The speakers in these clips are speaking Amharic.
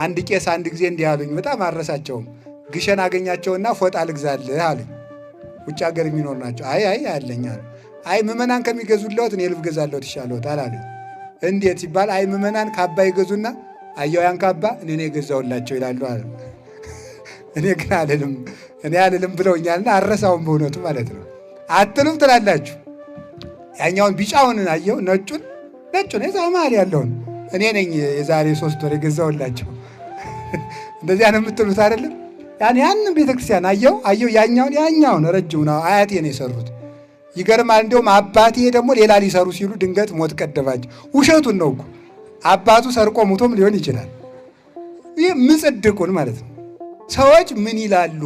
አንድ ቄስ አንድ ጊዜ እንዲህ አሉኝ፣ በጣም አረሳቸውም። ግሸን አገኛቸውና ፎጣ ልግዛልህ አሉኝ። ውጭ ሀገር የሚኖር ናቸው። አይ አለኝ አሉ። አይ ምዕመናን ከሚገዙለት እኔ ልገዛለት ይሻለዎታል አሉኝ። እንዴት ሲባል አይ ምዕመናን ካባ ይገዙና አየው ያን ካባ እኔ ነኝ የገዛውላቸው ይላሉ አለ። እኔ ግን አልልም ብለውኛልና አረሳውም በእውነቱ ማለት ነው። አትሉም ትላላችሁ። ያኛውን ቢጫውን አየው ነጩን የዛ መሀል ያለውን እኔ ነኝ የዛሬ 3 ወር የገዛውላቸው። እንደዚያ ነው የምትሉት አይደለም? ያንን ቤተክርስቲያን አየው ያኛውን ረጅም ነው አያቴ ነው የሰሩት። ይገርማል። እንደውም አባቴ ደግሞ ሌላ ሊሰሩ ሲሉ ድንገት ሞት ቀደባቸው። ውሸቱን ነው እኮ አባቱ ሰርቆ ሙቶም ሊሆን ይችላል። ይህ ምጽድቁን ማለት ነው። ሰዎች ምን ይላሉ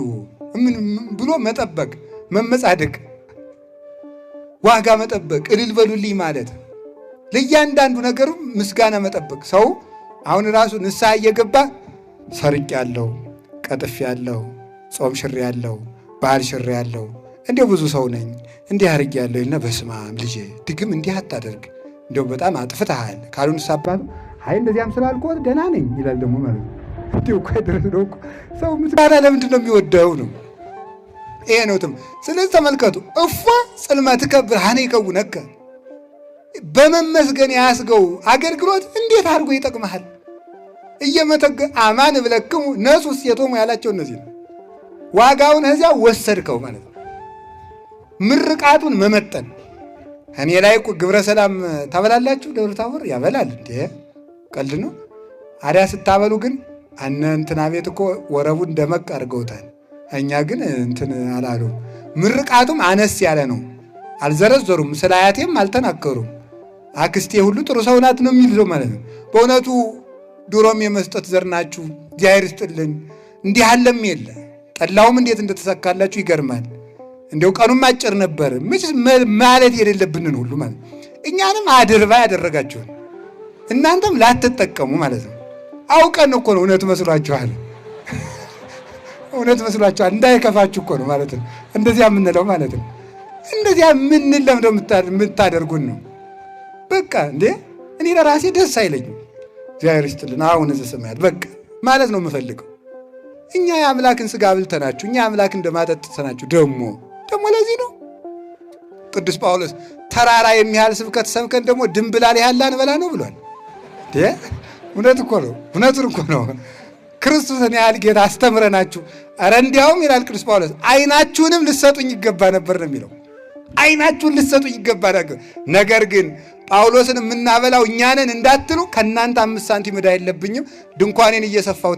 ምን ብሎ መጠበቅ፣ መመጻደቅ፣ ዋጋ መጠበቅ፣ እልል በሉልኝ ማለት ለእያንዳንዱ ነገሩ ምስጋና መጠበቅ። ሰው አሁን ራሱ ንስሐ እየገባ ሰርቅ ያለው ቀጥፍ ያለው ጾም ሽር ያለው ባህል ሽር ያለው እንዲያው ብዙ ሰው ነኝ እንዲህ አድርግ ያለው እና በስመ አብ ልጄ ድግም እንዲህ አታደርግ እንዲያው በጣም አጥፍተሃል ካሉን ሳባሉ አይ እንደዚያም ስላልኩት ደህና ነኝ ይላል ደግሞ ማለት ነው። እንዲያው እኮ ድረስ ነው ሰው ምስጋና ለምንድን ነው የሚወደው ነው ይሄ ነው። ስለዚህ ተመልከቱ እፎ ጽልመትከ ብርሃነ ይከውነከ በመመስገን ያስገው አገልግሎት እንዴት አድርጎ ይጠቅምሃል። እየመተገ አማን ብለክሙ ነሱ ሴቶሙ ያላቸው እነዚህ ነው። ዋጋውን እዚያ ወሰድከው ማለት ነው። ምርቃቱን መመጠን እኔ ላይ እኮ ግብረ ሰላም ታበላላችሁ። ደብረ ታቦር ያበላል እንዴ? ቀልድ ነው። አዲያ ስታበሉ ግን እንትና ቤት እኮ ወረቡን ደመቅ አድርገውታል። እኛ ግን እንትን አላሉ። ምርቃቱም አነስ ያለ ነው። አልዘረዘሩም። ስለ አያቴም አልተናገሩም። አክስቴ ሁሉ ጥሩ ሰው ናት ነው የሚለው ማለት ነው። በእውነቱ ድሮም የመስጠት ዘር ናችሁ፣ እግዚአብሔር ይስጥልን። እንዲህ አለም የለ ጠላውም እንዴት እንደተሰካላችሁ ይገርማል። እንደው ቀኑም አጭር ነበር ማለት የሌለብንን ሁሉ ማለት እኛንም አድርባ ያደረጋችሁን እናንተም ላትጠቀሙ ማለት ነው። አውቀን እኮ ነው። እውነት መስሏችኋል፣ እውነት መስሏችኋል። እንዳይከፋችሁ እኮ ነው ማለት ነው እንደዚያ የምንለው ማለት ነው። እንደዚያ የምንለው የምታደርጉን ነው። በቃ እንዴ እኔ ለራሴ ደስ አይለኝም። እግዚአብሔር ይስጥልን አሁን እዚህ ሰማያት በቃ ማለት ነው የምፈልገው። እኛ የአምላክን ሥጋ አብልተናችሁ እኛ የአምላክን ደም አጠጥተናችሁ ደግሞ ለዚህ ነው ቅዱስ ጳውሎስ ተራራ የሚያህል ስብከት ሰብከን ደግሞ ድንብላል ያህል አንበላ ነው ብሏል። እውነት እኮ ነው፣ እውነቱን እኮ ነው። ክርስቶስን ያህል ጌታ አስተምረናችሁ፣ ኧረ እንዲያውም ይላል ቅዱስ ጳውሎስ ዓይናችሁንም ልትሰጡኝ ይገባ ነበር ነው የሚለው። ዓይናችሁን ልትሰጡኝ ይገባ ነበር። ነገር ግን ጳውሎስን የምናበላው እኛንን እንዳትሉ ከእናንተ 5 ሳንቲም ዕዳ የለብኝም፣ ድንኳኔን እየሰፋሁ